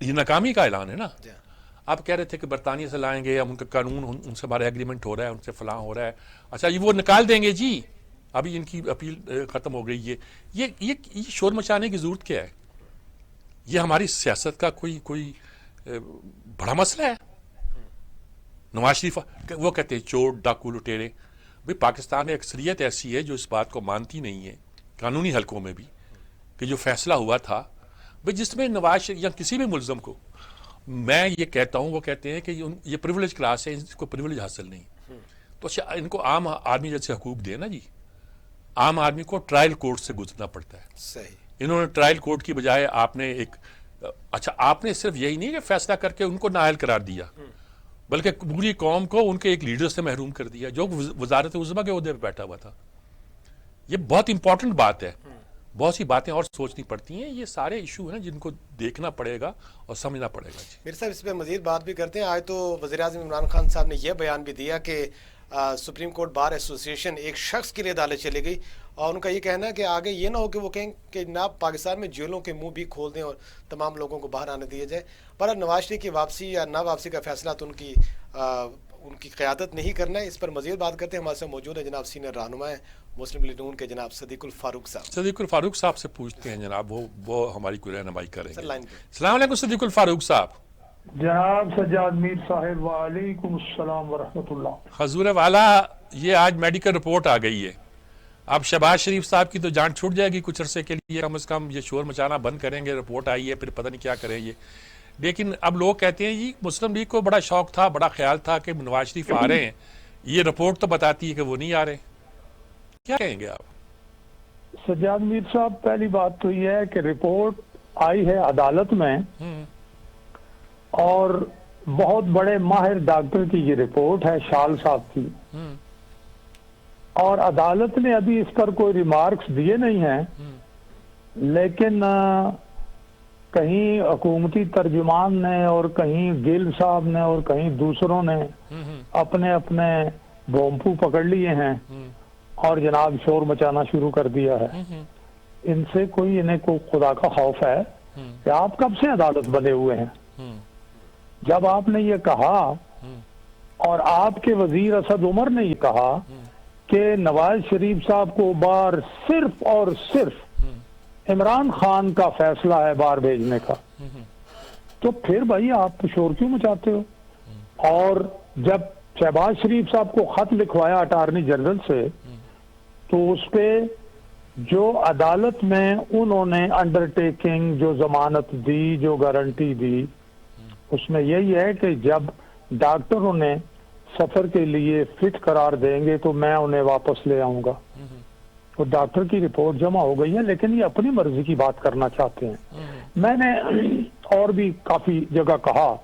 یہ ناکامی کا اعلان ہے نا. جی آپ کہہ رہے تھے کہ برطانیہ سے لائیں گے, ہم ان کا قانون, ان سے ہمارا ایگریمنٹ ہو رہا ہے, ان سے فلاں ہو رہا ہے. اچھا یہ وہ نکال دیں گے جی, ابھی ان کی اپیل ختم ہو گئی ہے. یہ شور مچانے کی ضرورت کیا ہے؟ یہ ہماری سیاست کا کوئی بڑا مسئلہ ہے؟ نواز شریف وہ کہتے ہیں چور ڈاکو لٹیرے. بھائی پاکستان میں اکثریت ایسی ہے جو اس بات کو مانتی نہیں ہے, قانونی حلقوں میں بھی, کہ جو فیصلہ ہوا تھا بھائی جس میں نواز شریف یا کسی بھی ملزم کو, میں یہ کہتا ہوں, وہ کہتے ہیں کہ یہ پریولیج کلاس ہے, ان کو پریولیج حاصل نہیں, تو ان کو عام آدمی جیسے حقوق دے نا جی. عام آدمی کو ٹرائل کورٹ سے گزرنا پڑتا ہے. صحیح. انہوں نے ٹرائل کورٹ کی بجائے آپ نے اچھا آپ نے صرف یہی نہیں کہ فیصلہ کر کے ان کو نااہل قرار دیا, بلکہ پوری قوم کو ان کے ایک لیڈر سے محروم کر دیا جو وزارت عظمیٰ کے عہدے پہ بیٹھا ہوا تھا. یہ بہت امپورٹنٹ بات ہے. بہت سی باتیں اور سوچنی پڑتی ہیں. یہ سارے ایشو ہیں جن کو دیکھنا پڑے گا اور سمجھنا پڑے گا. میرے صاحب اس پہ مزید بات بھی کرتے ہیں. آج تو وزیر اعظم عمران خان صاحب نے یہ بیان بھی دیا کہ سپریم کورٹ بار ایسوسی ایشن ایک شخص کے لیے عدالت چلے گئی, اور ان کا یہ کہنا ہے کہ آگے یہ نہ ہو کہ وہ کہیں کہ جناب پاکستان میں جیلوں کے منہ بھی کھول دیں اور تمام لوگوں کو باہر آنے دیا جائے. پر نواز شریف کی واپسی یا نہ واپسی کا فیصلہ تو ان کی قیادت نہیں کرنا ہے. اس پر مزید بات کرتے ہیں. ہمارے ساتھ موجود ہیں جناب سینئر رہنما ہیں مسلم لیگ نون کے جناب صدیق الفاروق صاحب. صدیق الفاروق صاحب سے پوچھتے ہیں جناب, وہ ہماری کوئی رہنمائی کریں گے. السلام علیکم صدیق الفاروق صاحب. جناب سجاد میر صاحب وعلیکم السلام ورحمۃ اللہ. حضور والا, یہ آج میڈیکل رپورٹ آ گئی ہے. اب شہباز شریف صاحب کی تو جان چھوٹ جائے گی کچھ عرصے کے لیے, کم از کم یہ شور مچانا بند کریں گے. رپورٹ آئی ہے, پھر پتہ نہیں کیا کریں یہ. لیکن اب لوگ کہتے ہیں جی مسلم لیگ کو بڑا شوق تھا, بڑا خیال تھا کہ نواز شریف آ رہے ہیں, یہ رپورٹ تو بتاتی ہے کہ وہ نہیں آ رہے. کیا کہیں گے آپ؟ سجاد میر صاحب, پہلی بات تو یہ ہے کہ رپورٹ آئی ہے عدالت میں, اور بہت بڑے ماہر ڈاکٹر کی یہ رپورٹ ہے, شال صاحب کی, اور عدالت نے ابھی اس پر کوئی ریمارکس دیے نہیں ہیں. لیکن کہیں حکومتی ترجمان نے اور کہیں گل صاحب نے اور کہیں دوسروں نے اپنے اپنے بومپو پکڑ لیے ہیں اور جناب شور مچانا شروع کر دیا ہے. ان سے انہیں کو خدا کا خوف ہے کہ آپ کب سے عدالت بنے ہوئے ہیں؟ جب آپ نے یہ کہا اور آپ کے وزیر اسد عمر نے یہ کہا کہ نواز شریف صاحب کو بار صرف اور صرف عمران خان کا فیصلہ ہے بار بھیجنے کا, تو پھر بھائی آپ شور کیوں مچاتے ہو؟ اور جب شہباز شریف صاحب کو خط لکھوایا اٹارنی جنرل سے, تو اس پہ جو عدالت میں انہوں نے انڈر ٹیکنگ جو ضمانت دی, جو گارنٹی دی, اس میں یہی ہے کہ جب ڈاکٹروں نے سفر کے لیے فٹ قرار دیں گے تو میں انہیں واپس لے آؤں گا. تو ڈاکٹر کی رپورٹ جمع ہو گئی ہے, لیکن یہ اپنی مرضی کی بات کرنا چاہتے ہیں. میں نے اور بھی کافی جگہ کہا,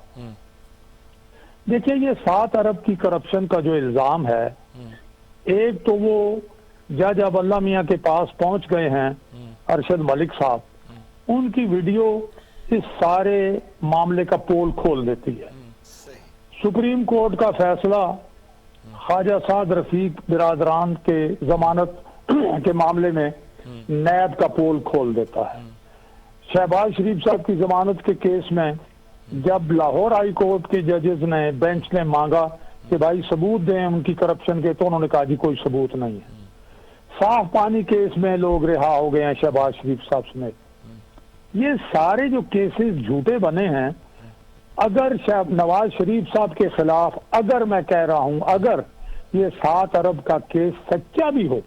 دیکھیں یہ 7 ارب کی کرپشن کا جو الزام ہے, ایک تو وہ جج اب اللہ میاں کے پاس پہنچ گئے ہیں ارشد ملک صاحب, ان کی ویڈیو اس سارے معاملے کا پول کھول دیتی ہے. سپریم کورٹ کا فیصلہ خواجہ سعد رفیق برادران کے ضمانت کے معاملے میں نیب کا پول کھول دیتا ہے. شہباز شریف صاحب کی ضمانت کے کیس میں جب لاہور ہائی کورٹ کے ججز نے, بینچ نے مانگا کہ بھائی ثبوت دیں ان کی کرپشن کے, تو انہوں نے کہا جی کوئی ثبوت نہیں ہے. صاف پانی کیس میں لوگ رہا ہو گئے ہیں شہباز شریف صاحب سمیت. یہ سارے جو کیسز جھوٹے بنے ہیں, اگر نواز شریف صاحب کے خلاف, اگر میں کہہ رہا ہوں اگر یہ 7 ارب کا کیس سچا بھی ہو,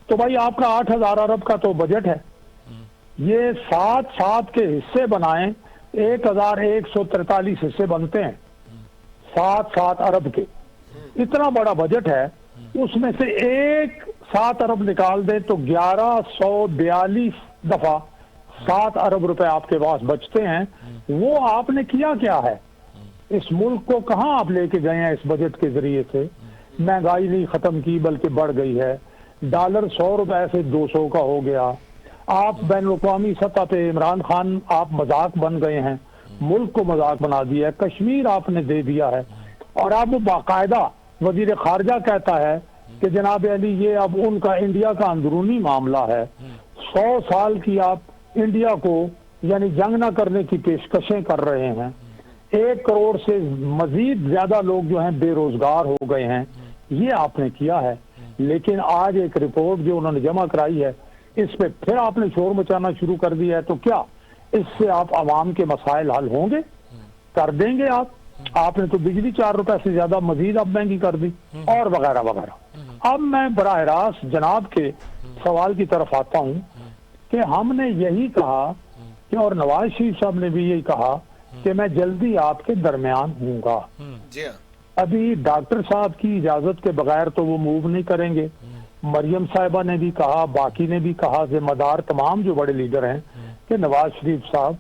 تو بھائی آپ کا 8,000 ارب کا تو بجٹ ہے, یہ 7 کے حصے بنائیں, 1,143 حصے بنتے ہیں 7 ارب کے. اتنا بڑا بجٹ ہے, اس میں سے ایک 7 ارب نکال دیں تو 1142 دفعہ 7 ارب روپے آپ کے پاس بچتے ہیں. وہ آپ نے کیا ہے؟ اس ملک کو کہاں آپ لے کے گئے ہیں اس بجٹ کے ذریعے سے؟ مہنگائی نہیں ختم کی بلکہ بڑھ گئی ہے. ڈالر 100 روپے سے 200 کا ہو گیا. آپ بین الاقوامی سطح پہ عمران خان آپ مذاق بن گئے ہیں, ملک کو مذاق بنا دیا ہے. کشمیر آپ نے دے دیا ہے, اور آپ وہ باقاعدہ وزیر خارجہ کہتا ہے کہ جناب علی یہ اب ان کا انڈیا کا اندرونی معاملہ ہے. 100 سال کی آپ انڈیا کو یعنی جنگ نہ کرنے کی پیشکشیں کر رہے ہیں. 1 کروڑ سے مزید زیادہ لوگ جو ہیں بے روزگار ہو گئے ہیں. یہ آپ نے کیا ہے. لیکن آج ایک رپورٹ جو انہوں نے جمع کرائی ہے اس پہ پھر آپ نے شور مچانا شروع کر دیا ہے. تو کیا اس سے آپ عوام کے مسائل حل ہوں گے؟ کر دیں گے آپ نے تو بجلی 4 روپے سے زیادہ مزید اب مہنگی کر دی اور وغیرہ وغیرہ. اب میں براہ راست جناب کے سوال کی طرف آتا ہوں کہ ہم نے یہی کہا کہ اور نواز شریف صاحب نے بھی یہی کہا کہ میں جلدی آپ کے درمیان ہوں گا. جی ہاں. ابھی ڈاکٹر صاحب کی اجازت کے بغیر تو وہ موو نہیں کریں گے. مریم صاحبہ نے بھی کہا, باقی نے بھی کہا, ذمہ دار تمام جو بڑے لیڈر ہیں کہ نواز شریف صاحب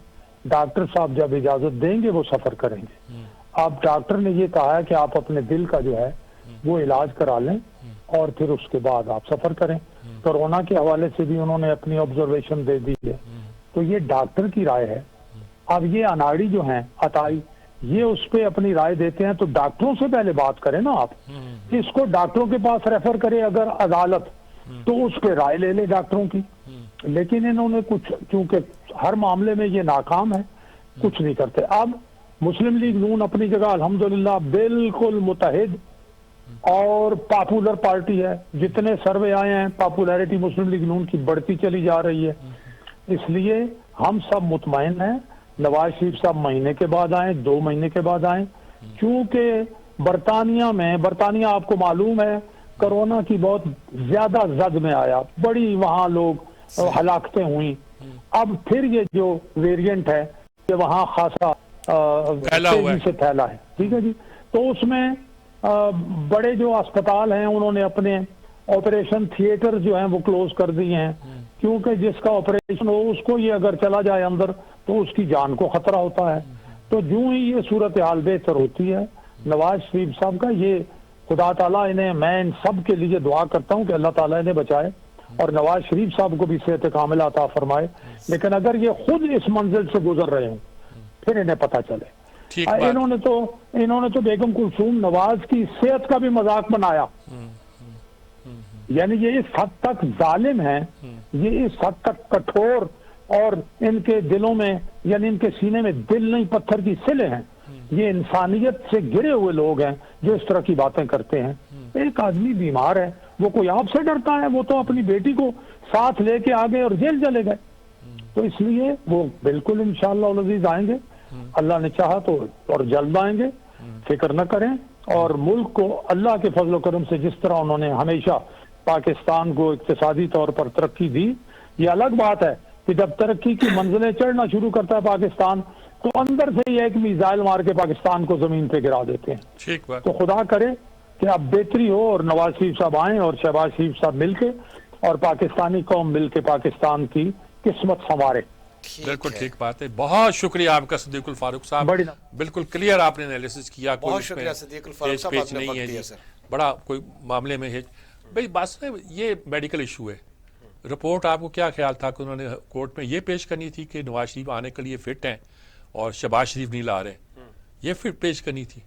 ڈاکٹر صاحب جب اجازت دیں گے وہ سفر کریں گے. اب ڈاکٹر نے یہ کہا ہے کہ آپ اپنے دل کا جو ہے وہ علاج کرا لیں اور پھر اس کے بعد آپ سفر کریں. کورونا کے حوالے سے بھی انہوں نے اپنی آبزرویشن دے دی ہے. تو یہ ڈاکٹر کی رائے ہے. اب یہ اناڑی جو ہیں عطائی یہ اس پہ اپنی رائے دیتے ہیں تو ڈاکٹروں سے پہلے بات کریں نا آپ. اس کو ڈاکٹروں کے پاس ریفر کرے اگر عدالت تو اس پہ رائے لے لے ڈاکٹروں کی. لیکن انہوں نے کچھ, چونکہ ہر معاملے میں یہ ناکام ہے, کچھ نہیں کرتے. اب مسلم لیگ نون اپنی جگہ الحمدللہ بالکل متحد اور پاپولر پارٹی ہے. جتنے سروے آئے ہیں پاپولیرٹی مسلم لیگ نون کی بڑھتی چلی جا رہی ہے. اس لیے ہم سب مطمئن ہیں نواز شریف صاحب مہینے کے بعد آئیں, 2 مہینے کے بعد آئیں. کیونکہ برطانیہ آپ کو معلوم ہے کرونا کی بہت زیادہ زد میں آیا, بڑی وہاں لوگ ہلاکتیں ہوئیں. اب پھر یہ جو ویریئنٹ ہے کہ وہاں خاصا تیزی سے پھیلا ہے. ٹھیک ہے جی. تو اس میں بڑے جو اسپتال ہیں انہوں نے اپنے آپریشن تھیٹر جو ہیں وہ کلوز کر دیے ہیں, کیونکہ جس کا آپریشن ہو اس کو یہ اگر چلا جائے اندر تو اس کی جان کو خطرہ ہوتا ہے. تو جو ہی یہ صورتحال بہتر ہوتی ہے نواز شریف صاحب کا, یہ خدا تعالیٰ انہیں, میں ان سب کے لیے دعا کرتا ہوں کہ اللہ تعالیٰ انہیں بچائے اور نواز شریف صاحب کو بھی صحت کاملہ عطا فرمائے. لیکن اگر یہ خود اس منزل سے گزر رہے ہوں پھر انہیں پتہ چلے. انہوں نے تو بیگم کلثوم نواز کی صحت کا بھی مذاق بنایا. یعنی یہ اس حد تک ظالم ہیں, یہ اس حد تک کٹھور, اور ان کے دلوں میں یعنی ان کے سینے میں دل نہیں پتھر کی سلیں ہیں. یہ انسانیت سے گرے ہوئے لوگ ہیں جو اس طرح کی باتیں کرتے ہیں. ایک آدمی بیمار ہے, وہ کوئی آپ سے ڈرتا ہے؟ وہ تو اپنی بیٹی کو ساتھ لے کے آ گئے اور جیل چلے گئے. تو اس لیے وہ بالکل انشاءاللہ العزیز آئیں گے, اللہ نے چاہا تو, اور جلد آئیں گے. فکر نہ کریں. اور ملک کو اللہ کے فضل و کرم سے جس طرح انہوں نے ہمیشہ پاکستان کو اقتصادی طور پر ترقی دی, یہ الگ بات ہے کہ جب ترقی کی منزلیں چڑھنا شروع کرتا ہے پاکستان تو اندر سے ہی ایک میزائل مار کے پاکستان کو زمین پہ گرا دیتے ہیں. تو خدا کرے کہ اب بہتری ہو اور نواز شریف صاحب آئیں اور شہباز شریف صاحب مل کے اور پاکستانی قوم مل کے پاکستان کی قسمت سنوارے. بالکل ٹھیک بات ہے. بہت شکریہ آپ کا صدیق الفاروق صاحب, بالکل کلیئر آپ نے انالیسس کیا. بہت شکریہ صدیق الفاروق صاحب, آپ نے وقت دیا سر. بڑا کوئی معاملے میں ہے بھائی بات ہے, یہ میڈیکل ایشو ہے. رپورٹ آپ کو کیا خیال تھا کہ انہوں نے کورٹ میں یہ پیش کرنی تھی کہ نواز شریف آنے کے لیے فٹ ہیں اور شہباز شریف نہیں لا رہے, یہ پھر پیش کرنی تھی؟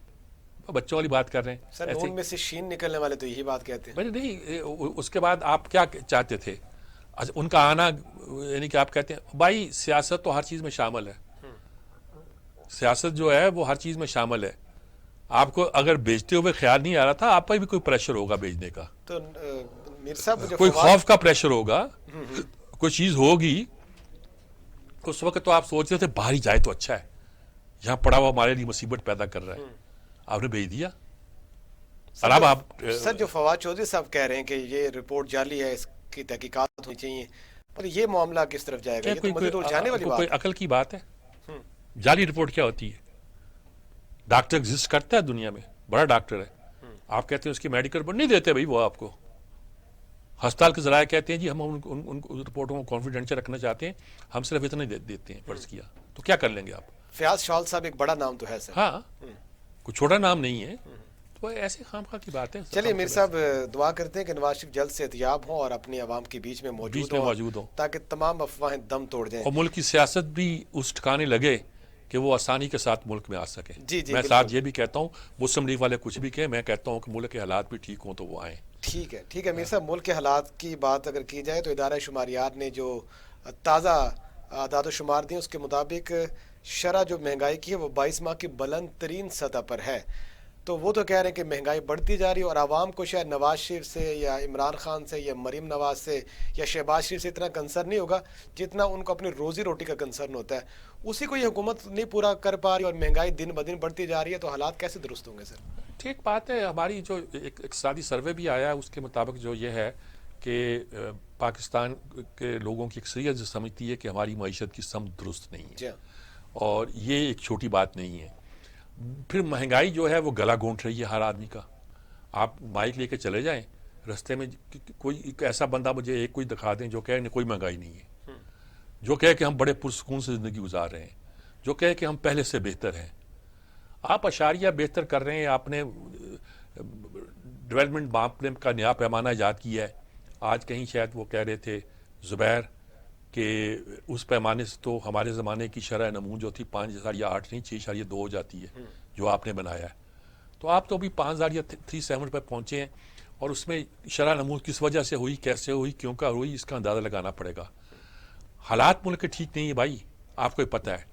بچوں والی بات کر رہے ہیں سر. نون میں سے شین نکلنے والے تو یہی بات کہتے ہیں. نہیں, اس کے بعد آپ کیا چاہتے تھے؟ ان کا آنا, یعنی کہ آپ کہتے ہیں بھائی سیاست تو ہر چیز میں شامل ہے, سیاست جو ہے وہ ہر چیز میں شامل ہے. آپ کو اگر بیچتے ہوئے خیال نہیں آ رہا تھا, آپ پر بھی کوئی پریشر ہوگا بیچنے کا, تو میر صاحب کوئی خوف کا پریشر ہوگا, کوئی چیز ہوگی. اس وقت تو آپ سوچ رہے تھے باہر ہی جائے تو اچھا ہے, یہاں پڑا ہوا ہمارے لیے مصیبت پیدا کر رہا ہے, آپ نے بھیج دیا. سر جو فواد چودھری صاحب کہہ رہے ہیں کہ یہ رپورٹ جعلی ہے, اس کی تحقیقات ہونی چاہیے, پر یہ معاملہ کس طرف جائے گا؟ یہ تو مزید الجھانے والی بات ہے. کوئی عقل کی بات ہے؟ جعلی رپورٹ کیا ہوتی ہے؟ ڈاکٹر ایگزسٹ کرتا ہے دنیا میں, بڑا ڈاکٹر ہے, آپ کہتے ہیں اس کی میڈیکل رپورٹ نہیں دیتے بھائی وہ آپ کو. ہسپتال کے ذرائع کہتے ہیں جی ہم ان رپورٹوں کو کانفیڈینشیل رکھنا چاہتے ہیں, ہم صرف اتنے دیتے ہیں فرض کیا, تو کیا کر لیں گے آپ؟ فیاض شال صاحب ایک بڑا نام تو ہے سر. ہاں, کوئی چھوٹا نام نہیں ہے, تو ایسے خام خواہ کی بات ہے. چلیے میر صاحب دعا کرتے ہیں کہ نواز شریف جلد صحتیاب ہوں اور اپنی عوام کے بیچ میں موجود ہوں تاکہ تمام افواہیں دم توڑ جائیں اور ملک کی سیاست بھی اس ٹھکانے لگے کہ وہ آسانی کے ساتھ ملک میں آ سکے. میں ساتھ یہ بھی کہتا ہوں, مسلم لیگ والے کچھ بھی کہیں, میں کہتا ہوں کہ ملک کے حالات بھی ٹھیک ہوں تو وہ آئیں. ٹھیک ہے میر صاحب. ملک کے حالات کی بات اگر کی جائے تو ادارہ شماریات نے جو تازہ اعداد و شمار دیں اس کے مطابق شرح جو مہنگائی کی ہے وہ 22 ماہ کی بلند ترین سطح پر ہے. تو وہ تو کہہ رہے ہیں کہ مہنگائی بڑھتی جا رہی ہے اور عوام کو شاید نواز شریف سے یا عمران خان سے یا مریم نواز سے یا شہباز شریف سے اتنا کنسرن نہیں ہوگا جتنا ان کو اپنی روزی روٹی کا کنسرن ہوتا ہے. اسی کو یہ حکومت نہیں پورا کر پا رہی اور مہنگائی دن بدن بڑھتی جا رہی ہے, تو حالات کیسے درست ہوں گے سر؟ ٹھیک بات ہے. ہماری جو ایک اقتصادی سروے بھی آیا ہے اس کے مطابق جو یہ ہے کہ پاکستان کے لوگوں کی اکثریت سمجھتی ہے کہ ہماری معیشت کی سمت درست نہیں ہے. جی ہاں. اور یہ ایک چھوٹی بات نہیں ہے. پھر مہنگائی جو ہے وہ گلا گھونٹ رہی ہے ہر آدمی کا. آپ مائک لے کے چلے جائیں رستے میں, کوئی ایک ایسا بندہ مجھے ایک کوئی دکھا دیں جو کہے کوئی مہنگائی نہیں ہے, جو کہے کہ ہم بڑے پرسکون سے زندگی گزار رہے ہیں, جو کہے کہ ہم پہلے سے بہتر ہیں. آپ اشاریہ بہتر کر رہے ہیں. آپ نے ڈیولپمنٹ ماپنے کا نیا پیمانہ ایجاد کیا ہے. آج کہیں شاید وہ کہہ رہے تھے زبیر کہ اس پیمانے سے تو ہمارے زمانے کی شرح نمو جو تھی 5,000 یا 8 نہیں 6.2 ہو جاتی ہے جو آپ نے بنایا ہے. تو آپ تو ابھی 5,000 یا 3.7 پہ پہنچے ہیں, اور اس میں شرح نمو کس وجہ سے ہوئی, کیسے ہوئی, کیوں کا ہوئی, اس کا اندازہ لگانا پڑے گا. حالات ملک کے ٹھیک نہیں ہے بھائی, آپ کو پتہ ہے.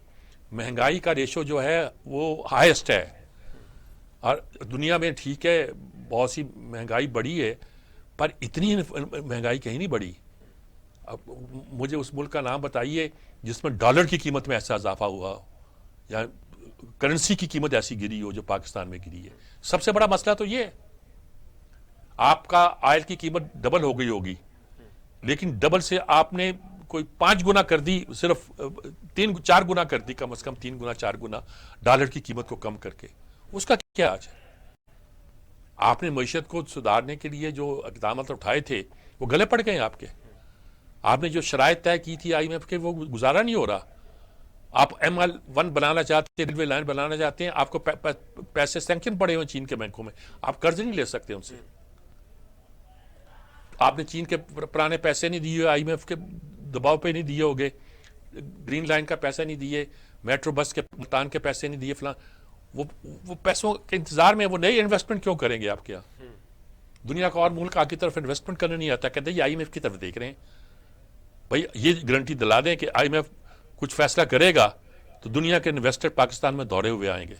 مہنگائی کا ریشو جو ہے وہ ہائیسٹ ہے, اور دنیا میں ٹھیک ہے بہت سی مہنگائی بڑھی ہے, پر اتنی مہنگائی کہیں نہیں بڑھی. اب مجھے اس ملک کا نام بتائیے جس میں ڈالر کی قیمت میں ایسا اضافہ ہوا ہو یا کرنسی کی قیمت ایسی گری ہو جو پاکستان میں گری ہے. سب سے بڑا مسئلہ تو یہ ہے. آپ کا آئل کی قیمت ڈبل ہو گئی ہوگی, لیکن ڈبل سے آپ نے کوئی 5 گنا کر دی, صرف 3-4 گنا کر دی, کم از کم 3 گنا 4 گنا ڈالر کی قیمت کو کم کر کے. اس کا کیا آج ہے؟ آپ نے معیشت کو سدھارنے کے لیے جو اقدامات اٹھائے تھے وہ گلے پڑ گئے آپ کے. آپ نے جو شرائط طے کی تھی آئی ایم ایف کے وہ گزارا نہیں ہو رہا. آپ ML1 بنانا چاہتے ہیں, ریلوے لائن بنانا چاہتے ہیں, آپ کو پیسے سینکشن پڑے ہوئے چین کے بینکوں میں, آپ قرض نہیں لے سکتے ان سے. آپ نے چین کے پرانے پیسے نہیں دیے, آئی ایم ایف کے دباؤ پہ نہیں دیے ہوگے, گرین لائن کا پیسہ نہیں دیے, میٹرو بس کے ملتان کے پیسے نہیں دیے, فلاں. وہ پیسوں کے انتظار میں وہ نئی انویسٹمنٹ کیوں کریں گے آپ کیا؟ دنیا کا اور ملک آپ کی طرف انویسٹمنٹ کرنے نہیں آتا, کہتے ہیں یہ آئی ایم ایف کی طرف دیکھ رہے ہیں. بھائی یہ گارنٹی دلا دیں کہ آئی ایم ایف کچھ فیصلہ کرے گا تو دنیا کے انویسٹر پاکستان میں دوڑے ہوئے آئیں گے.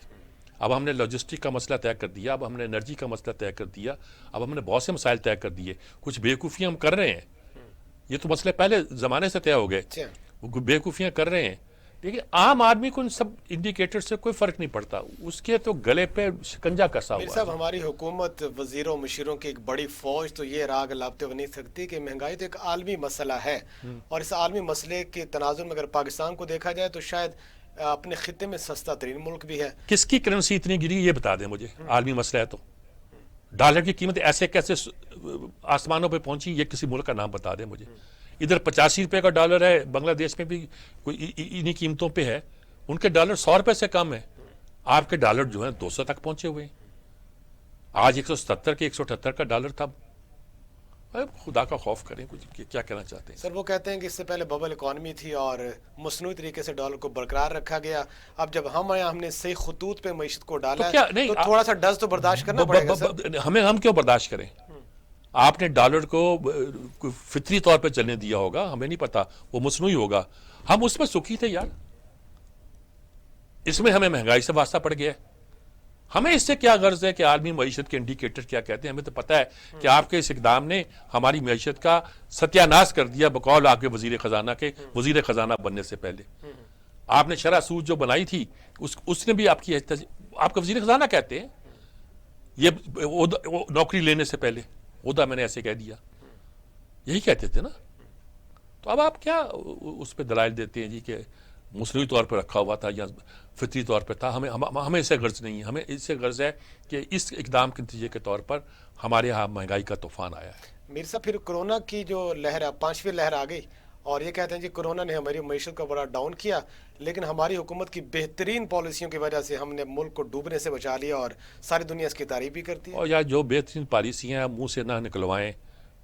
اب ہم نے لاجسٹک کا مسئلہ طے کر دیا, اب ہم نے انرجی کا مسئلہ طے کر دیا, اب ہم نے بہت سے مسائل طے کر دیے. کچھ بیوقوفیاں ہم کر رہے ہیں, یہ تو مسئلے پہلے زمانے سے طے ہو گئے, وہ بیوقوفیاں کر رہے ہیں, لیکن عام آدمی کو ان سب انڈیکیٹر سے کوئی فرق نہیں پڑتا. اس کے تو گلے پہ شکنجا کسا ہوا ہے. صاحب ہماری حکومت وزیروں مشیروں کی ایک بڑی فوج تو یہ راگ لابتے ہوئے نہیں سکتی کہ مہنگائی تو ایک عالمی مسئلہ ہے, اور اس عالمی مسئلے کے تناظر میں اگر پاکستان کو دیکھا جائے تو شاید اپنے خطے میں سستا ترین ملک بھی ہے. کس کی کرنسی اتنی گری یہ بتا دیں مجھے. عالمی مسئلہ ہے تو ڈالر کی قیمت ایسے کیسے آسمانوں پہ پہنچی, یہ کسی ملک کا نام بتا دیں مجھے. ادھر 85 روپے کا ڈالر ہے, بنگلہ دیش میں بھی کوئی انہی قیمتوں پہ ہے, ان کے ڈالر 100 روپے سے کم ہے. آپ کے ڈالر جو ہیں 200 تک پہنچے ہوئے ہیں. آج 177 کے 178 کا ڈالر تھا. خدا کا خوف کریں, کچھ کیا کہنا چاہتے ہیں سر؟ وہ کہتے ہیں کہ اس سے پہلے ببل اکانومی تھی اور مصنوعی طریقے سے ڈالر کو برقرار رکھا گیا. اب جب ہم آئے ہم نے صحیح خطوط پہ معیشت کو ڈالا ہے تو تھوڑا سا ڈز تو برداشت کرنا پڑے گا سر. ہم کیوں برداشت کریں؟ آپ نے ڈالر کو فطری طور پہ چلنے دیا ہوگا, ہمیں نہیں پتا, وہ مصنوعی ہوگا. ہم اس میں سکھی تھے یار, اس میں ہمیں مہنگائی سے واسطہ پڑ گیا ہے. ہمیں اس سے کیا غرض ہے کہ عالمی معیشت کے انڈیکیٹر کیا کہتے ہیں؟ ہمیں تو پتا ہے کہ آپ کے اس اقدام نے ہماری معیشت کا ستیہ ناش کر دیا بقول آپ کے وزیر خزانہ بننے سے پہلے. آپ نے شرح سود جو بنائی تھی اس نے بھی آپ کی آپ کا وزیر خزانہ کہتے ہیں, یہ نوکری لینے سے پہلے عہدہ میں نے ایسے کہہ دیا, یہی کہتے تھے نا. تو اب آپ کیا اس پہ دلائل دیتے ہیں جی کہ مصنوعی طور پہ رکھا ہوا تھا یا فطری طور پہ تھا؟ ہمیں اس سے غرض نہیں ہے. ہمیں اس سے غرض ہے کہ اس اقدام کے نتیجے کے طور پر ہمارے ہاں مہنگائی کا طوفان آیا ہے. میر صاحب پھر کورونا کی جو لہر ہے, 5ویں لہر آ گئی, اور یہ کہتے ہیں جی کورونا نے ہماری معیشت کو بڑا ڈاؤن کیا, لیکن ہماری حکومت کی بہترین پالیسیوں کی وجہ سے ہم نے ملک کو ڈوبنے سے بچا لیا, اور ساری دنیا اس کی تعریف بھی کرتی ہے. اور یا جو بہترین پالیسیاں منہ سے نہ نکلوائیں,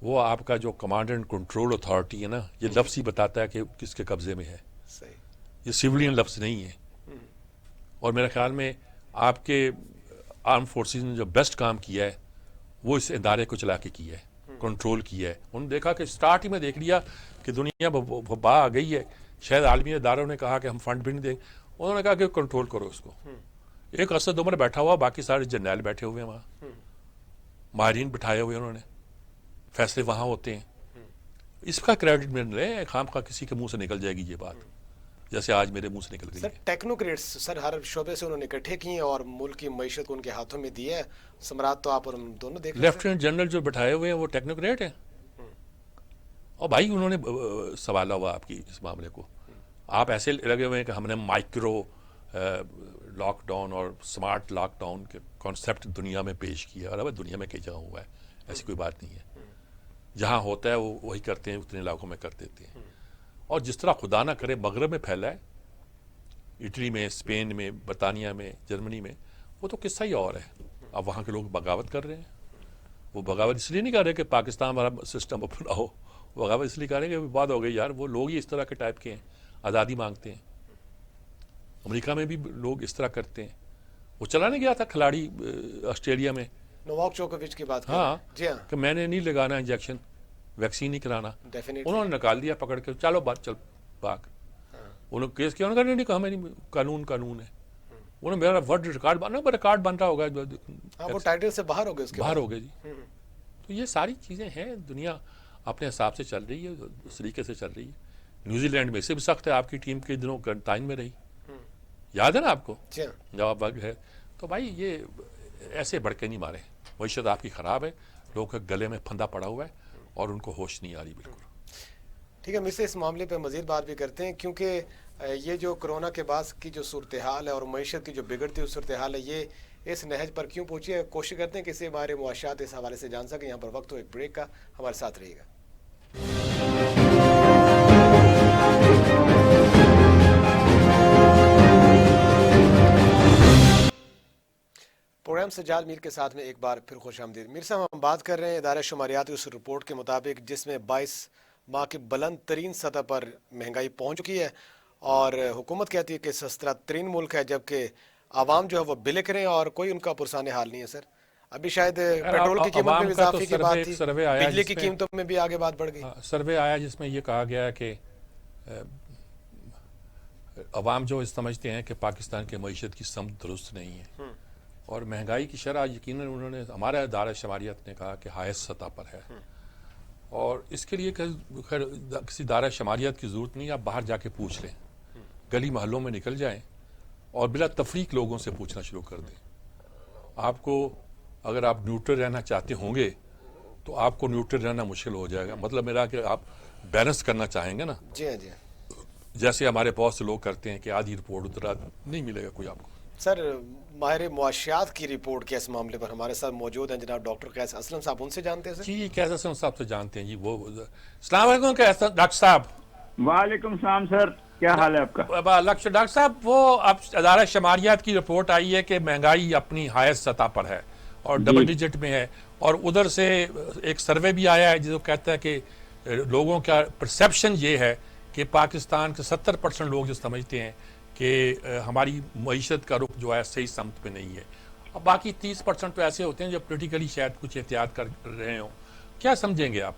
وہ آپ کا جو کمانڈ اینڈ کنٹرول اتھارٹی ہے نا, یہ لفظ ہی بتاتا ہے کہ کس کے قبضے میں ہے. صحیح, یہ سیولین لفظ نہیں ہے. اور میرے خیال میں آپ کے آرم فورسز نے جو بیسٹ کام کیا ہے وہ اس ادارے کو چلا کے کیا ہے, کنٹرول کیا ہے. انہوں نے دیکھا کہ سٹارٹ ہی میں دیکھ لیا کہ دنیا وبا آ گئی ہے, شاید عالمی اداروں نے کہا کہ ہم فنڈ بھی نہیں دیں گے, انہوں نے کہا کہ کنٹرول کرو اس کو. ایک اسد عمر بیٹھا ہوا, باقی سارے جرنیل بیٹھے ہوئے ہیں وہاں, ماہرین بٹھائے ہوئے انہوں نے, فیصلے وہاں ہوتے ہیں. اس کا کریڈٹ میں لیں, خام خواہ کسی کے منہ سے نکل جائے گی یہ بات, جیسے آج میرے منہ سے نکل گئی سر ہے. ٹیکنوکریٹس سر ہر شعبے سے انہوں نے اکٹھے کیے اور ملک کی معیشت کو ان کے ہاتھوں میں دی ہے. ثمرات تو آپ اور ہم دونوں دیکھ رہے ہیں. لیفٹیننٹ جنرل جو بٹھائے ہوئے ہیں وہ ٹیکنوکریٹ ہیں, اور بھائی انہوں نے سنبھالا ہوا آپ کی اس معاملے کو. آپ ایسے لگے ہوئے ہیں کہ ہم نے مائکرو لاک ڈاؤن اور سمارٹ لاک ڈاؤن کے کانسیپٹ دنیا میں پیش کیا, اور اب دنیا میں کئی جگہ ہوا ہے, ایسی کوئی بات نہیں ہے. جہاں ہوتا ہے وہ وہی کرتے ہیں, اتنے علاقوں میں کر دیتے ہیں. اور جس طرح خدا نہ کرے مغرب میں پھیلا ہے, اٹلی میں, اسپین میں, برطانیہ میں, جرمنی میں, وہ تو قصہ ہی اور ہے. اب وہاں کے لوگ بغاوت کر رہے ہیں. وہ بغاوت اس لیے نہیں کر رہے کہ پاکستان ہمارا سسٹم اپنا ہو, بغاوت اس لیے کر رہے ہیں کہ بات ہو گئی یار, وہ لوگ ہی اس طرح کے ٹائپ کے ہیں, آزادی مانگتے ہیں. امریکہ میں بھی لوگ اس طرح کرتے ہیں. وہ چلا نہیں گیا تھا کھلاڑی آسٹریلیا میں, نوواک جوکووچ کی بات ہاں, جی ہاں کہ میں نے نہیں لگانا انجیکشن, ویکسین نہیں کرانا. ڈیفینیٹلی. انہوں نے نکال دیا پکڑ کے, چلو بات چل بھاگ. انہوں نے کیس کیا, انہوں نے نہیں کہا میری قانون ہے. انہوں نے میرا ورڈ ریکارڈ بن رہا ہوگا, وہ ٹائٹل سے باہر ہو گئے, اس کے باہر ہو گئے جی. تو یہ ساری چیزیں ہیں, دنیا اپنے حساب سے چل رہی ہے, اس طریقے سے چل رہی ہے. نیوزی لینڈ میں اس سے بھی سخت ہے, آپ کی ٹیم کے دنوں کرنٹائن میں رہی, یاد ہے نا آپ کو, جی ہاں. جواب وقت ہے. تو بھائی یہ ایسے بڑکے نہیں مارے, معیشت آپ کی خراب ہے, لوگوں کے گلے میں پھندا پڑا ہوا ہے اور ان کو ہوش نہیں آ رہی بالکل. ٹھیک ہے, ہم اس سے اس معاملے پہ مزید بات بھی کرتے ہیں, کیونکہ یہ جو کرونا کے بعد کی جو صورتحال ہے اور معیشت کی جو بگڑتی ہوئی صورتحال ہے, یہ اس نہج پر کیوں پہنچی ہے. کوشش کرتے ہیں کہ اسے ہمارے معاشیات اس حوالے سے جان سکیں. یہاں پر وقت ہو ایک بریک کا, ہمارے ساتھ رہیے گا. پروگرام سجاد میر کے ساتھ میں ایک بار پھر خوش آمدید. میر صاحب, ہم بات کر رہے ہیں ادارہ شماریات کی اس رپورٹ کے مطابق جس میں 22 ماہ کی بلند ترین سطح پر مہنگائی پہنچ چکی ہے, اور حکومت کہتی ہے کہ سستا ترین ملک ہے, جبکہ عوام جو ہے وہ بلک رہے ہیں اور کوئی ان کا پرسان حال نہیں ہے. سر ابھی شاید پیٹرول کی قیمت میں بھی اضافے کی بات تھی, بجلی کی قیمتوں میں بھی آگے بات بڑھ گئی. سروے آیا جس میں یہ کہا گیا کہ عوام جو سمجھتے ہیں کہ پاکستان کی معیشت کی سمت درست نہیں ہے, اور مہنگائی کی شرح یقیناً انہوں نے, ہمارا ادارہ شماریات نے کہا کہ ہائیسٹ سطح پر ہے. اور اس کے لیے خیر کسی ادارہ شماریات کی ضرورت نہیں, آپ باہر جا کے پوچھ لیں, گلی محلوں میں نکل جائیں اور بلا تفریق لوگوں سے پوچھنا شروع کر دیں. آپ کو اگر آپ نیوٹرل رہنا چاہتے ہوں گے تو آپ کو نیوٹرل رہنا مشکل ہو جائے گا. مطلب میرا کہ آپ بیلنس کرنا چاہیں گے نا, جی ہاں, جی ہاں. جیسے ہمارے بہت سے لوگ کرتے ہیں کہ آدھی رپورٹ اترا نہیں ملے گا کوئی آپ کو. سر ماہر معاشیات کی رپورٹ کے اس معاملے پر ہمارے ساتھ موجود ہیں جناب ڈاکٹر قیس اسلم صاحب, ان سے جانتے ہیں سر. جی قیس اسلم صاحب سے جانتے ہیں جی. وہ السلام علیکم ڈاکٹر صاحب. وعلیکم السلام سر, کیا حال ہے آپ کا؟ ڈاکٹر صاحب, وہ اب ادارہ شماریات کی رپورٹ آئی ہے کہ مہنگائی اپنی ہائیسٹ سطح پر ہے اور ڈبل ڈیجٹ میں ہے, اور ادھر سے ایک سروے بھی آیا ہے جو کہتا ہے کہ لوگوں کا پرسیپشن یہ ہے کہ پاکستان کے 70% لوگ جو سمجھتے ہیں کہ ہماری معیشت کا رخ جو ہے صحیح سمت پہ نہیں ہے, اور باقی 30% تو ایسے ہوتے ہیں جو پولیٹیکلی شاید کچھ احتیاط کر رہے ہوں. کیا سمجھیں گے آپ؟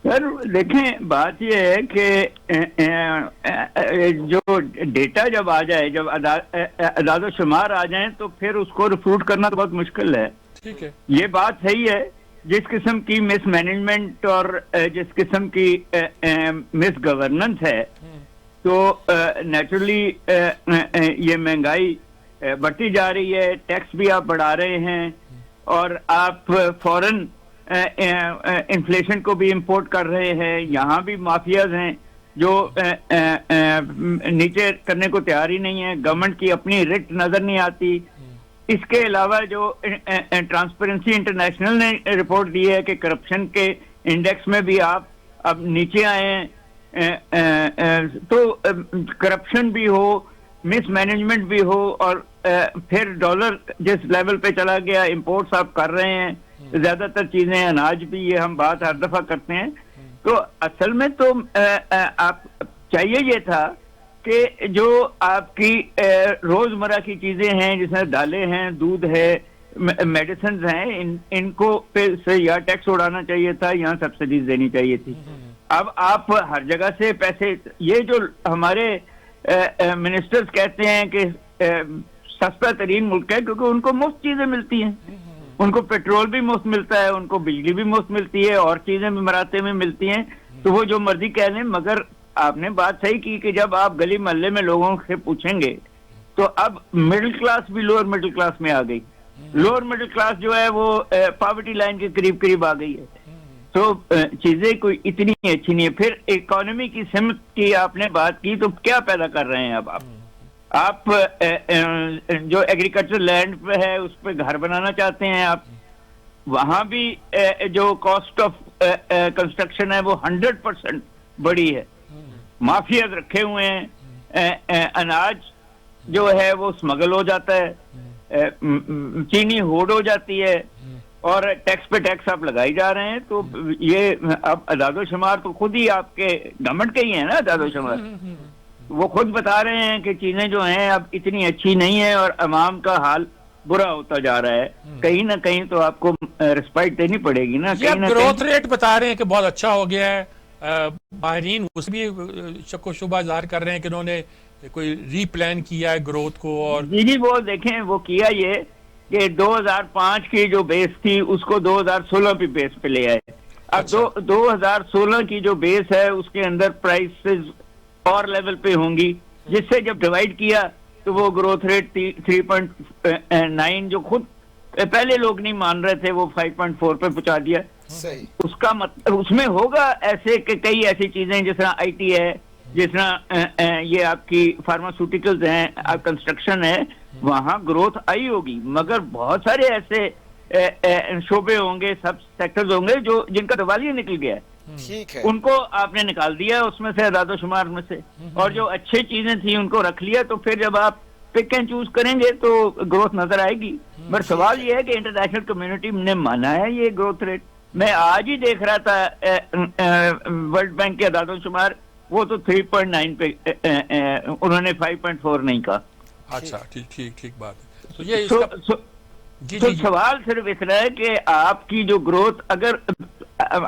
سر دیکھیں, بات یہ ہے کہ جو ڈیٹا جب آ جائے, جب اعداد و شمار آ جائیں تو پھر اس کو ریفروٹ کرنا تو بہت مشکل ہے. ٹھیک ہے, یہ بات صحیح ہے. جس قسم کی مس مینجمنٹ اور جس قسم کی مس گورننس ہے تو نیچرلی یہ مہنگائی بڑھتی جا رہی ہے. ٹیکس بھی آپ بڑھا رہے ہیں اور آپ فوراً انفلیشن کو بھی امپورٹ کر رہے ہیں. یہاں بھی مافیاز ہیں جو نیچے کرنے کو تیار ہی نہیں ہے. گورنمنٹ کی اپنی ریٹ نظر نہیں آتی. اس کے علاوہ جو ٹرانسپیرنسی انٹرنیشنل نے رپورٹ دی ہے کہ کرپشن کے انڈیکس میں بھی آپ اب نیچے آئے ہیں. تو کرپشن بھی ہو, مس مینجمنٹ بھی ہو, اور پھر ڈالر جس لیول پہ چلا گیا, امپورٹس آپ کر رہے ہیں زیادہ تر چیزیں, اناج بھی, یہ ہم بات ہر دفعہ کرتے ہیں. تو اصل میں تو آپ چاہیے یہ تھا کہ جو آپ کی روزمرہ کی چیزیں ہیں جس میں دالیں ہیں, دودھ ہے, میڈیسنز ہیں, ان کو پھر سے یا ٹیکس اڑانا چاہیے تھا یا سبسڈیز دینی چاہیے تھی. اب آپ ہر جگہ سے پیسے, یہ جو ہمارے منسٹرز کہتے ہیں کہ سستا ترین ملک ہے کیونکہ ان کو مفت چیزیں ملتی ہیں, ان کو پیٹرول بھی مفت ملتا ہے, ان کو بجلی بھی مفت ملتی ہے, اور چیزیں بھی مراتے میں ملتی ہیں, تو وہ جو مرضی کہہ لیں. مگر آپ نے بات صحیح کی کہ جب آپ گلی محلے میں لوگوں سے پوچھیں گے تو اب مڈل کلاس بھی لوور مڈل کلاس میں آ گئی, لوور مڈل کلاس جو ہے وہ پاورٹی لائن کے قریب قریب آ گئی ہے. تو چیزیں کوئی اتنی اچھی نہیں ہے. پھر اکانومی کی سمت کی آپ نے بات کی, تو کیا پیدا کر رہے ہیں اب آپ جو ایگریکلچر لینڈ پہ ہے اس پہ گھر بنانا چاہتے ہیں آپ, وہاں بھی جو کاسٹ آف کنسٹرکشن ہے وہ 100% بڑی ہے, مافیاز رکھے ہوئے ہیں, اناج جو ہے وہ اسمگل ہو جاتا ہے, چینی ہوڑ ہو جاتی ہے, اور ٹیکس پہ ٹیکس آپ لگائی جا رہے ہیں. تو یہ اب اعداد و شمار تو خود ہی آپ کے گورنمنٹ کے ہی ہیں نا, اعداد و شمار وہ خود بتا رہے ہیں کہ چیزیں جو ہیں اب اتنی اچھی نہیں ہیں اور عوام کا حال برا ہوتا جا رہا ہے. کہیں نہ کہیں تو آپ کو ریسپائٹ دینی پڑے گی نا. یہ گروتھ ریٹ بتا رہے ہیں کہ بہت اچھا ہو گیا ہے, ماہرین اس بھی شک و شبہ ظاہر کر رہے ہیں کہ انہوں نے کوئی ری پلان کیا ہے گروتھ کو. اور جی وہ دیکھیں وہ کیا یہ کہ 2005 کی جو بیس تھی اس کو 2016 پہ بیس پہ لے آئے. اب 2016 کی جو بیس ہے اس کے اندر پرائسز اور لیول پہ ہوں گی, جس سے جب ڈیوائیڈ کیا تو وہ گروتھ ریٹ 3.9 جو خود پہلے لوگ نہیں مان رہے تھے وہ 5.4 پہ پہنچا دیا. اس کا مطلب اس میں ہوگا ایسے کہ کئی ایسی چیزیں جس طرح آئی ٹی ہے, جس طرح یہ آپ کی فارماسیوٹیکلز ہیں, کنسٹرکشن ہے, وہاں گروتھ آئی ہوگی. مگر بہت سارے ایسے شعبے ہوں گے, سب سیکٹرز ہوں گے جو جن کا دیوالیہ نکل گیا ہے, ٹھیک ہے, ان کو آپ نے نکال دیا اس میں سے, اعداد و شمار میں سے, اور جو اچھی چیزیں تھیں ان کو رکھ لیا. تو پھر جب آپ پک اینڈ چوز کریں گے تو گروتھ نظر آئے گی. مگر سوال یہ ہے کہ انٹرنیشنل کمیونٹی نے مانا ہے یہ گروتھ ریٹ. میں آج ہی دیکھ رہا تھا ورلڈ بینک کے اعداد و شمار, وہ تو 3.9 پہ انہوں نے 5.4 نہیں کہا. اچھا ٹھیک بات ہے. تو یہ تو سوال صرف اتنا ہے کہ آپ کی جو گروتھ, اگر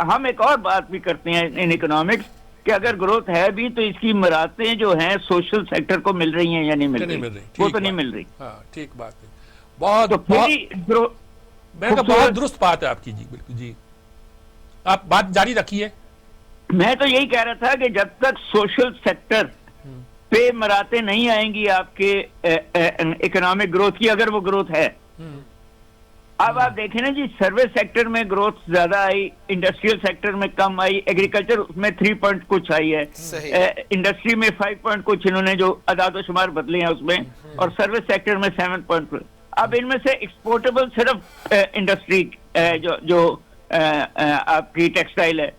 ہم ایک اور بات بھی کرتے ہیں ان اکنامکس کہ اگر گروتھ ہے بھی تو اس کی مراتیں جو ہیں سوشل سیکٹر کو مل رہی ہیں یا نہیں مل رہی, وہ تو نہیں مل رہی. ہاں ٹھیک بات ہے, بہت بہت درست بات ہے آپ کی. جی بالکل, جی آپ بات جاری رکھیے. میں تو یہی کہہ رہا تھا کہ جب تک سوشل سیکٹر پہ مراتیں نہیں آئیں گی آپ کے اکنامک گروتھ کی, اگر وہ گروتھ ہے. اب آپ دیکھیں نا جی, سروس سیکٹر میں گروتھ زیادہ آئی, انڈسٹریل سیکٹر میں کم آئی, ایگریکلچر میں 3 پوائنٹ کچھ آئی ہے, انڈسٹری میں 5 پوائنٹ کچھ انہوں نے جو اعداد و شمار بدلے ہیں اس میں, اور سروس سیکٹر میں 7 پوائنٹ. اب ان میں سے ایکسپورٹیبل صرف انڈسٹری جو آپ کی ٹیکسٹائل ہے,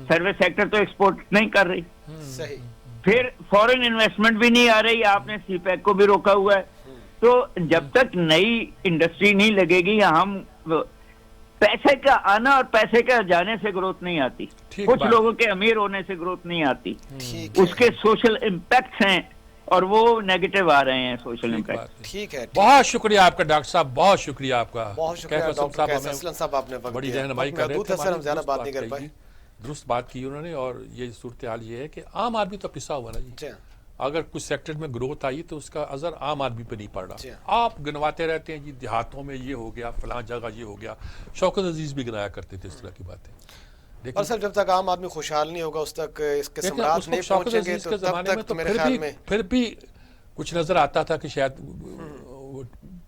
سروس سیکٹر تو ایکسپورٹ نہیں کر رہی. پھر فورن انویسٹمنٹ بھی نہیں آ رہی, آپ نے سی پیک کو بھی روکا ہوا ہے. تو جب تک نئی انڈسٹری نہیں لگے گی, ہم پیسے کا آنا اور پیسے کا جانے سے گروتھ نہیں آتی. کچھ لوگوں کے امیر ہونے سے گروتھ نہیں آتی, اس کے سوشل امپیکٹس ہیں اور وہ نیگیٹو آ رہے ہیں سوشل امپیکٹ. ٹھیک ہے, بہت شکریہ آپ کا ڈاکٹر صاحب, بہت شکریہ آپ کا. بہت شکریہ ڈاکٹر کیف اسلم صاحب, آپ نے بڑی رہنمائی کر رہے تھے, ہم زیادہ بات نہیں کر پائے. درست بات کی انہوں نے. اور یہ صورتحال یہ ہے کہ عام آدمی تو پسا ہوا نا جی. اگر کچھ سیکٹر میں گروتھ آئی تو اس کا اثر عام آدمی پہ نہیں پڑ رہا. آپ گنواتے رہتے ہیں جی, دیہاتوں میں یہ ہو گیا, فلاں جگہ یہ ہو گیا. شوکت عزیز بھی گنایا کرتے تھے اس طرح کی باتیں. اور سر جب تک عام آدمی خوشحال نہیں ہوگا, اس تک اس کے ثمرات نہیں پہنچیں گے, تو تب تک میرے خیال میں پھر بھی کچھ نظر آتا تھا کہ شاید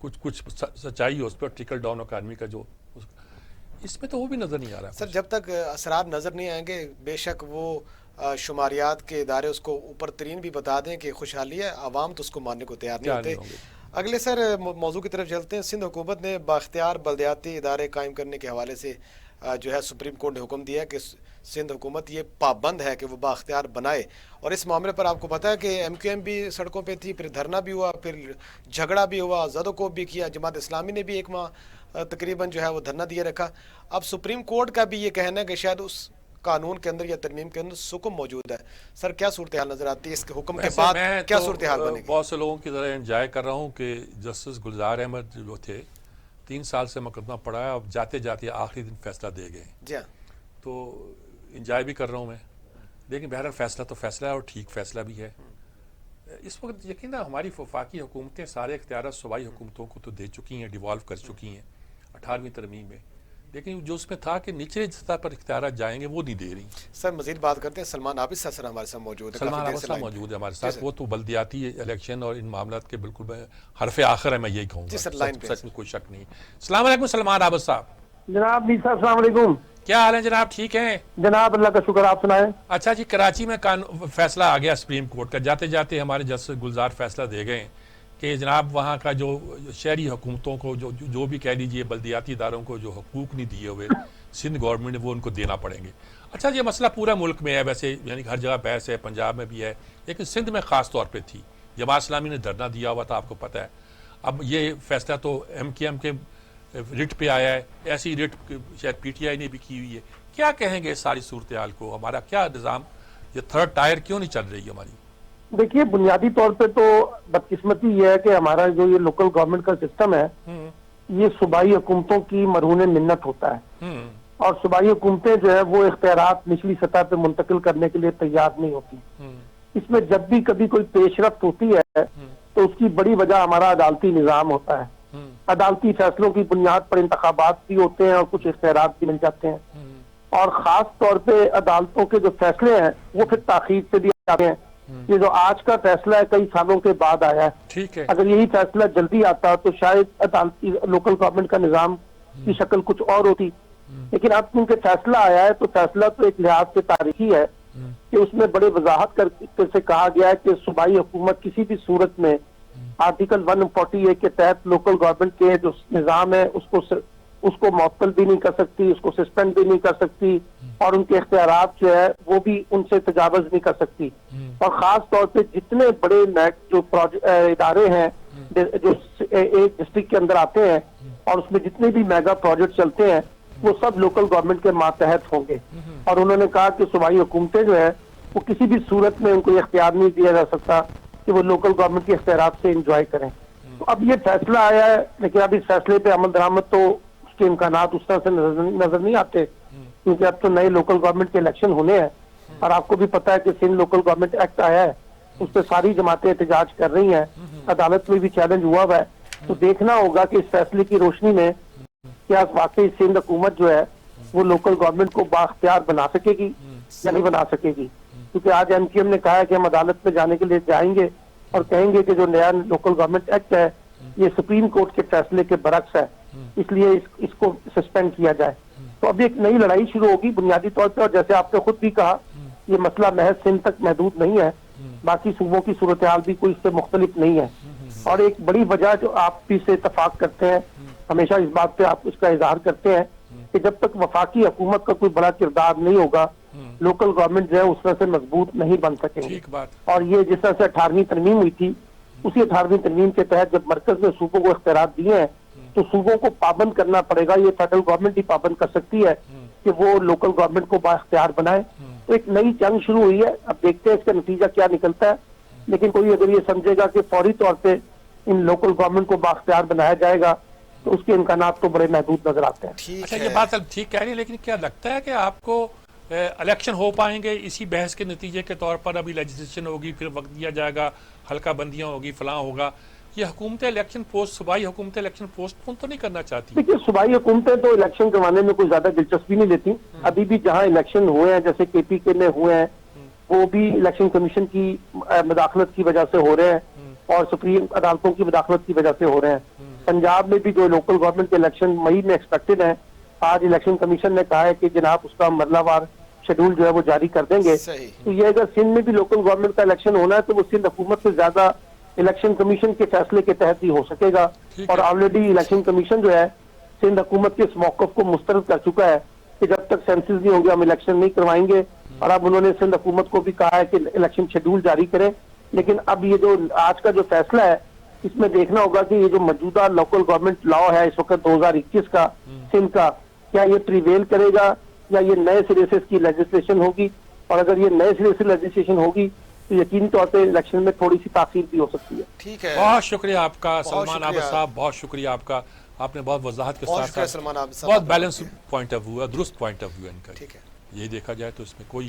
کچھ سچائی ہو اس پر, ٹرکل ڈاؤن اکانومی کا جو, اس میں تو وہ بھی نظر نہیں آ رہا. سر جب تک اثرات نظر نہیں آئیں گے, بے شک وہ شماریات کے ادارے اس کو اوپر ترین بھی بتا دیں کہ خوشحالی ہے, عوام تو اس کو ماننے کو تیار نہیں ہوتے. اگلے سر موضوع کی طرف چلتے ہیں. سندھ حکومت نے بااختیار بلدیاتی ادارے قائم کرنے کے حوالے سے جو ہے سپریم کورٹ نے حکم دیا کہ سندھ حکومت یہ پابند ہے کہ وہ بااختیار بنائے. اور اس معاملے پر آپ کو پتہ ہے کہ ایم کیو ایم بھی سڑکوں پہ تھی, پھر دھرنا بھی ہوا, پھر جھگڑا بھی ہوا, زد و کوب بھی کیا, جماعت اسلامی نے بھی ایک ماہ تقریباً جو ہے وہ دھرنا دیے رکھا. اب سپریم کورٹ کا بھی یہ کہنا ہے کہ شاید اس قانون کے اندر یا ترمیم کے اندر سکم موجود ہے. سر کیا صورتحال نظر آتی ہے اس کے حکم کے بعد, کیا صورتحال بنے گی؟ بہت سے لوگوں کی طرح انجوائے کر رہا ہوں کہ جسٹس گلزار احمد جو تھے 3 سال سے مقدمہ پڑھا ہے, اب جاتے جاتے آخری دن فیصلہ دے گئے. جی ہاں, تو انجوائے بھی کر رہا ہوں میں. لیکن بہرحال فیصلہ تو فیصلہ ہے اور ٹھیک فیصلہ بھی ہے. اس وقت یقینا ہماری وفاقی حکومتیں سارے اختیارات صوبائی حکومتوں کو تو دے چکی ہیں، ڈیوالو کر چکی ہیں 18ویں ترمیم میں، لیکن جو اس میں تھا کہ نچلے سطح پر اختیارات جائیں گے وہ نہیں دے رہی. سر مزید بات کرتے ہیں. سلمان عابد سر ہمارے ساتھ موجود ہے. سلمان عابد صاحب موجود ہے ہمارے ساتھ. وہ تو بلدیاتی الیکشن اور ان معاملات کے بالکل حرف آخر ہے، میں یہی کہوں گا. سچ میں کوئی شک نہیں. السلام علیکم سلمان عابد صاحب. جناب نیسا السلام علیکم. کیا حال ہے جناب؟ ٹھیک ہیں جناب اللہ کا شکر، آپ سنائیں. اچھا جی، کراچی میں فیصلہ آ گیا سپریم کورٹ کا. جاتے جاتے ہمارے جسٹس گلزار فیصلہ دے گئے کہ جناب وہاں کا جو شہری حکومتوں کو جو بھی کہہ لیجیے بلدیاتی اداروں کو جو حقوق نہیں دیے ہوئے سندھ گورنمنٹ نے، وہ ان کو دینا پڑیں گے. اچھا یہ مسئلہ پورا ملک میں ہے ویسے، یعنی ہر جگہ بحث ہے، پنجاب میں بھی ہے، لیکن سندھ میں خاص طور پہ تھی. جماعت اسلامی نے دھرنا دیا ہوا تھا، آپ کو پتہ ہے. اب یہ فیصلہ تو ایم کے ریٹ پہ آیا ہے، ایسی ریٹ شاید پی ٹی آئی نے بھی کی ہوئی ہے. کیا کہیں گے اس ساری صورتحال کو؟ ہمارا کیا نظام، یہ تھرڈ ٹائر کیوں نہیں چل رہی ہماری؟ دیکھیے بنیادی طور پہ تو بدقسمتی یہ ہے کہ ہمارا جو یہ لوکل گورنمنٹ کا سسٹم ہے یہ صوبائی حکومتوں کی مرہون منت ہوتا ہے، اور صوبائی حکومتیں جو ہے وہ اختیارات نچلی سطح پہ منتقل کرنے کے لیے تیار نہیں ہوتی. اس میں جب بھی کبھی کوئی پیش رفت ہوتی ہے تو اس کی بڑی وجہ ہمارا عدالتی نظام ہوتا ہے. عدالتی فیصلوں کی بنیاد پر انتخابات بھی ہوتے ہیں اور کچھ اختیارات بھی مل جاتے ہیں، اور خاص طور پہ عدالتوں کے جو فیصلے ہیں وہ پھر تاخیر سے بھی آتے ہیں. یہ جو آج کا فیصلہ ہے کئی سالوں کے بعد آیا ہے. ٹھیک ہے، اگر یہی فیصلہ جلدی آتا تو شاید عدالتی لوکل گورنمنٹ کا نظام کی شکل کچھ اور ہوتی. لیکن اب کیونکہ فیصلہ آیا ہے تو فیصلہ تو ایک لحاظ سے تاریخی ہے کہ اس میں بڑے وضاحت کر سے کہا گیا ہے کہ صوبائی حکومت کسی بھی صورت میں آرٹیکل 148 کے تحت لوکل گورنمنٹ کے جو نظام ہے اس کو معطل بھی نہیں کر سکتی، اس کو سسپینڈ بھی نہیں کر سکتی، اور ان کے اختیارات جو ہے وہ بھی ان سے تجاوز نہیں کر سکتی. اور خاص طور پہ جتنے بڑے جو ادارے ہیں جو ایک ڈسٹرکٹ کے اندر آتے ہیں اور اس میں جتنے بھی میگا پروجیکٹ چلتے ہیں وہ سب لوکل گورنمنٹ کے ماتحت ہوں گے. اور انہوں نے کہا کہ صوبائی حکومتیں جو ہے وہ کسی بھی صورت میں ان کو اختیار نہیں دیا جا سکتا کہ وہ لوکل گورنمنٹ کے اختیارات سے انجوائے کریں. تو اب یہ فیصلہ آیا ہے، لیکن اب اس فیصلے پہ عمل درآمد تو اس کے امکانات اس طرح سے نظر نہیں آتے، کیونکہ اب تو نئے لوکل گورنمنٹ کے الیکشن ہونے ہیں. اور آپ کو بھی پتا ہے کہ سندھ لوکل گورنمنٹ ایکٹ آیا ہے، اس پہ ساری جماعتیں احتجاج کر رہی ہیں، عدالت میں بھی چیلنج ہوا ہے. تو دیکھنا ہوگا کہ اس فیصلے کی روشنی میں کیا واقعی سندھ حکومت جو ہے وہ لوکل گورنمنٹ کو بااختیار بنا سکے گی یا نہیں بنا سکے گی. کیونکہ آج ایم کیو ایم نے کہا ہے کہ ہم عدالت میں جانے کے لیے جائیں گے اور کہیں گے کہ جو نیا لوکل گورنمنٹ ایکٹ ہے یہ سپریم کورٹ کے فیصلے کے برعکس ہے، اس لیے اس کو سسپینڈ کیا جائے. تو اب ایک نئی لڑائی شروع ہوگی بنیادی طور پہ. اور جیسے آپ نے خود بھی کہا یہ مسئلہ محض سندھ تک محدود نہیں ہے، باقی صوبوں کی صورتحال بھی کوئی اس سے مختلف نہیں ہے. اور ایک بڑی وجہ جو آپ بھی سے اتفاق کرتے ہیں، ہمیشہ اس بات پہ آپ اس کا اظہار کرتے ہیں کہ جب تک وفاقی حکومت کا کوئی بڑا کردار نہیں ہوگا لوکل گورنمنٹ جو ہے اس طرح سے مضبوط نہیں بن سکیں گے. اور یہ جس طرح سے 18ویں ترمیم ہوئی تھی، اسی 18ویں ترمیم کے تحت جب مرکز نے صوبوں کو اختیارات دیے ہیں تو صوبوں کو پابند کرنا پڑے گا. یہ فیڈرل گورنمنٹ ہی پابند کر سکتی ہے کہ وہ لوکل گورنمنٹ کو بااختیار بنائے. تو ایک نئی جنگ شروع ہوئی ہے، اب دیکھتے ہیں اس کا نتیجہ کیا نکلتا ہے. لیکن کوئی اگر یہ سمجھے گا کہ فوری طور پہ ان لوکل گورنمنٹ کو بااختیار بنایا جائے گا تو اس کے امکانات تو بڑے محدود نظر آتے ہیں. اچھا یہ بات ٹھیک کہہ رہی ہے، لیکن کیا لگتا ہے کہ آپ کو الیکشن ہو پائیں گے اسی بحث کے نتیجے کے طور پر؟ ابھی لیجسلیشن ہوگی، پھر وقت دیا جائے گا، حلقہ بندیاں ہوگی، فلاں ہوگا. یہ حکومتیں الیکشن پوسٹ، صوبائی حکومتیں الیکشن پوسٹ پون تو نہیں کرنا چاہتی؟ دیکھیے صوبائی حکومتیں تو الیکشن کروانے میں کوئی زیادہ دلچسپی نہیں لیتی. ابھی بھی جہاں الیکشن ہوئے ہیں جیسے کے پی کے میں ہوئے ہیں وہ بھی الیکشن کمیشن کی مداخلت کی وجہ سے ہو رہے ہیں اور سپریم عدالتوں کی مداخلت کی وجہ سے ہو رہے ہیں. پنجاب میں بھی جو لوکل گورنمنٹ کے الیکشن مئی میں ایکسپیکٹڈ ہیں، آج الیکشن کمیشن نے کہا ہے کہ جناب اس کا مرلہ وار شیڈول جو ہے وہ جاری کر دیں گے. تو یہ اگر سندھ میں بھی لوکل گورنمنٹ کا الیکشن ہونا ہے تو وہ سندھ حکومت سے زیادہ الیکشن کمیشن کے فیصلے کے تحت ہی ہو سکے گا. اور آلریڈی الیکشن کمیشن جو ہے سندھ حکومت کے اس موقف کو مسترد کر چکا ہے کہ جب تک سینسز نہیں ہوں گے ہم الیکشن نہیں کروائیں گے. اور اب انہوں نے سندھ حکومت کو بھی کہا ہے کہ الیکشن شیڈول جاری کریں. لیکن اب یہ جو آج کا جو فیصلہ ہے اس میں دیکھنا ہوگا کہ یہ جو موجودہ لوکل گورنمنٹ لا ہے اس وقت 2021 کا سندھ کا، کیا یہ پریویل کرے گا یا یہ نئے سرے سے اس کی لیجسلیشن ہوگی. اور اگر یہ نئے سرے سے لیجسلیشن ہوگی تو یقینی طور پہ الیکشن میں تھوڑی سی تاخیر بھی ہو سکتی ہے. ٹھیک ہے، بہت شکریہ آپ کا سلمان عابد صاحب، بہت شکریہ آپ کا. آپ نے بہت وضاحت کے ساتھ سلمان عابد صاحب بہت بیلنس پوائنٹ آف ویو ہے، درست پوائنٹ آف ویو ان کا. ٹھیک ہے، یہی دیکھا جائے تو اس میں کوئی